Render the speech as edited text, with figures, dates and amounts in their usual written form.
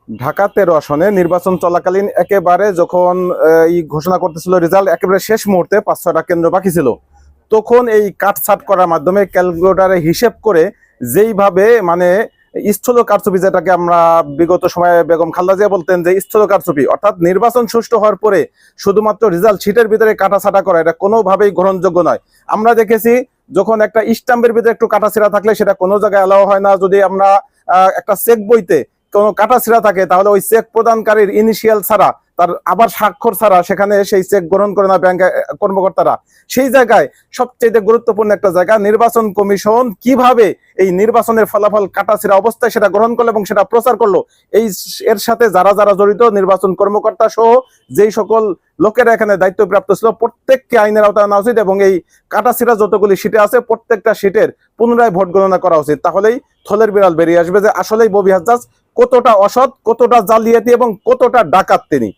ঢাকা 13 আসনে নির্বাচন চলাকালীন একেবারে যখন এই ঘোষণা করতেছিল রেজাল্ট, একেবারে শেষ মুহূর্তে 5-6টা কেন্দ্র বাকি ছিল, তখন এই কাটছাট করার মাধ্যমে ক্যালকুলেটারে হিসেব করে যেইভাবে মানে স্থূল কারচুপি, যেটাকে আমরা বিগত সময়ে বেগম খালেদা জিয়া বলতেন যে স্থূল কারচুপি, অর্থাৎ নির্বাচন সুষ্ঠু হওয়ার পরে শুধুমাত্র রেজাল্ট শিটের ভিতরে কাটাছাটা করা, এটা কোনোভাবেই গ্রহণযোগ্য নয়। আমরা দেখেছি যখন একটা স্টাম্পের ভিতরে একটু কাটাছিড়া থাকলে সেটা কোনো জায়গায় অ্যালাউ হয় না। যদি আমরা একটা চেক বইতে কোনো কাটাছিড়া থাকে তাহলে ওই চেক প্রদানকারীর ইনিশিয়াল ছাড়া, তার আবার স্বাক্ষর ছাড়া সেখানে সেই চেক গ্রহণ করে না ব্যাংক কর্মকর্তারা। সেই জায়গায় সবচেয়ে গুরুত্বপূর্ণ একটা জায়গা, নির্বাচন কমিশন কিভাবে এই নির্বাচনের ফলাফল কাটাছিড়া অবস্থায় সেটা গ্রহণ করলো এবং সেটা প্রচার করলো, এই এর সাথে যারা যারা জড়িত নির্বাচন কর্মকর্তা সহ যেই সকল লোকেরা এখানে দায়িত্বপ্রাপ্ত ছিল প্রত্যেককে আইনের আওতায় আনা উচিত এবং এই কাটাছিড়া যতগুলি সিটে আছে প্রত্যেকটা সিটের পুনরায় ভোট গণনা করা উচিত। তাহলেই থলের বিড়াল বেরিয়ে আসবে যে আসলেই ববি হাজ্জাজ কতটা অসৎ, কতটা জালিয়াতি এবং কতটা ডাকাত তিনি।